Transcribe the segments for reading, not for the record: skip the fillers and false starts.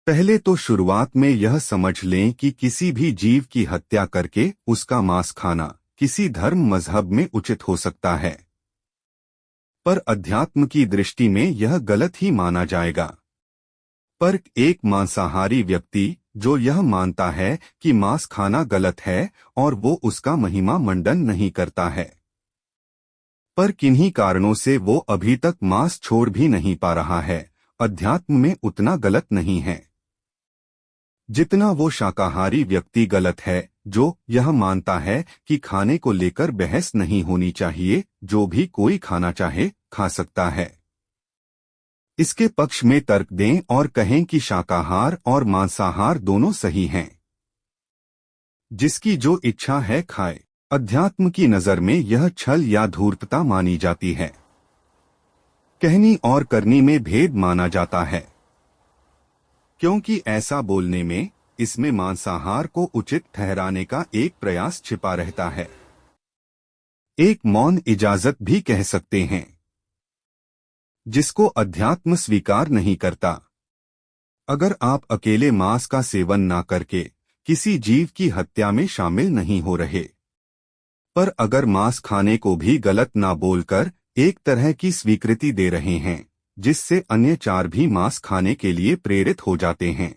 पहले तो शुरुआत में यह समझ लें कि किसी भी जीव की हत्या करके उसका मांस खाना किसी धर्म मजहब में उचित हो सकता है, पर अध्यात्म की दृष्टि में यह गलत ही माना जाएगा। पर एक मांसाहारी व्यक्ति जो यह मानता है कि मांस खाना गलत है और वो उसका महिमा मंडन नहीं करता है, पर किन्हीं कारणों से वो अभी तक मांस छोड़ भी नहीं पा रहा है, अध्यात्म में उतना गलत नहीं है जितना वो शाकाहारी व्यक्ति गलत है जो यह मानता है कि खाने को लेकर बहस नहीं होनी चाहिए, जो भी कोई खाना चाहे खा सकता है। इसके पक्ष में तर्क दें और कहें कि शाकाहार और मांसाहार दोनों सही हैं, जिसकी जो इच्छा है खाए। अध्यात्म की नजर में यह छल या धूर्तता मानी जाती है, कहनी और करनी में भेद माना जाता है, क्योंकि ऐसा बोलने में इसमें मांसाहार को उचित ठहराने का एक प्रयास छिपा रहता है। एक मौन इजाजत भी कह सकते हैं, जिसको अध्यात्म स्वीकार नहीं करता। अगर आप अकेले मांस का सेवन ना करके किसी जीव की हत्या में शामिल नहीं हो रहे, पर अगर मांस खाने को भी गलत ना बोलकर एक तरह की स्वीकृति दे रहे हैं, जिससे अन्य चार भी मांस खाने के लिए प्रेरित हो जाते हैं,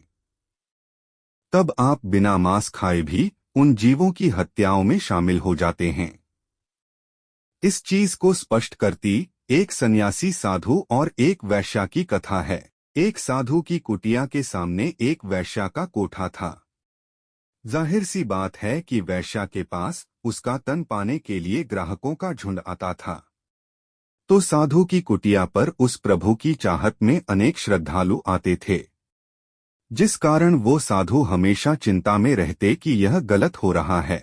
तब आप बिना मांस खाए भी उन जीवों की हत्याओं में शामिल हो जाते हैं। इस चीज को स्पष्ट करती एक सन्यासी साधु और एक वैश्या की कथा है। एक साधु की कुटिया के सामने एक वैश्या का कोठा था। जाहिर सी बात है कि वैश्या के पास उसका तन पाने के लिए ग्राहकों का झुंड आता था। तो साधु की कुटिया पर उस प्रभु की चाहत में अनेक श्रद्धालु आते थे, जिस कारण वो साधु हमेशा चिंता में रहते कि यह गलत हो रहा है।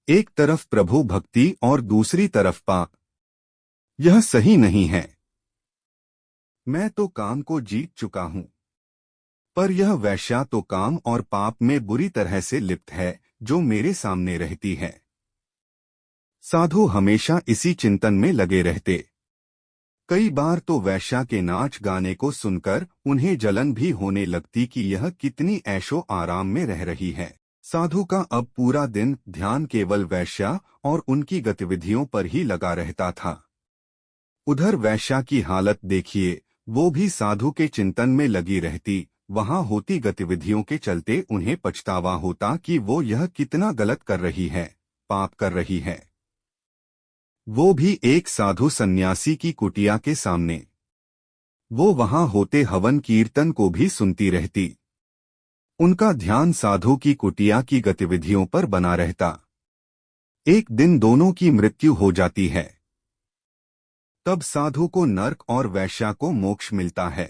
एक तरफ प्रभु भक्ति और दूसरी तरफ पाप, यह सही नहीं है। मैं तो काम को जीत चुका हूं, पर यह वैश्या तो काम और पाप में बुरी तरह से लिप्त है जो मेरे सामने रहती है। साधु हमेशा इसी चिंतन में लगे रहते। कई बार तो वैश्या के नाच गाने को सुनकर उन्हें जलन भी होने लगती कि यह कितनी ऐशो आराम में रह रही है। साधु का अब पूरा दिन ध्यान केवल वैश्या और उनकी गतिविधियों पर ही लगा रहता था। उधर वैश्या की हालत देखिए, वो भी साधु के चिंतन में लगी रहती। वहां होती गतिविधियों के चलते उन्हें पछतावा होता कि वो यह कितना गलत कर रही है, पाप कर रही है। वो भी एक साधु सन्यासी की कुटिया के सामने। वो वहां होते हवन कीर्तन को भी सुनती रहती। उनका ध्यान साधु की कुटिया की गतिविधियों पर बना रहता। एक दिन दोनों की मृत्यु हो जाती है। तब साधु को नर्क और वैश्या को मोक्ष मिलता है।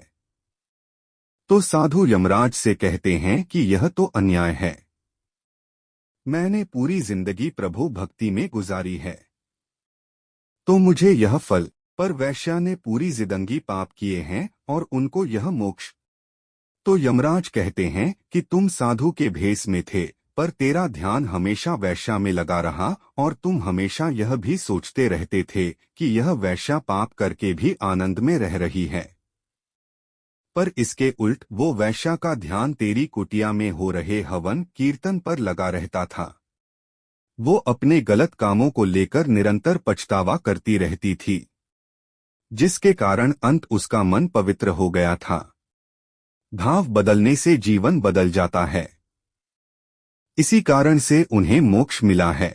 तो साधु यमराज से कहते हैं कि यह तो अन्याय है। मैंने पूरी जिंदगी प्रभु भक्ति में गुजारी है, तो मुझे यह फल, पर वैश्या ने पूरी जिंदगी पाप किए हैं और उनको यह मोक्ष। तो यमराज कहते हैं कि तुम साधु के भेष में थे, पर तेरा ध्यान हमेशा वैश्या में लगा रहा और तुम हमेशा यह भी सोचते रहते थे कि यह वैश्या पाप करके भी आनंद में रह रही है। पर इसके उल्ट वो वैश्या का ध्यान तेरी कुटिया में हो रहे हवन कीर्तन पर लगा रहता था। वो अपने गलत कामों को लेकर निरंतर पछतावा करती रहती थी, जिसके कारण अंत उसका मन पवित्र हो गया था। भाव बदलने से जीवन बदल जाता है। इसी कारण से उन्हें मोक्ष मिला है।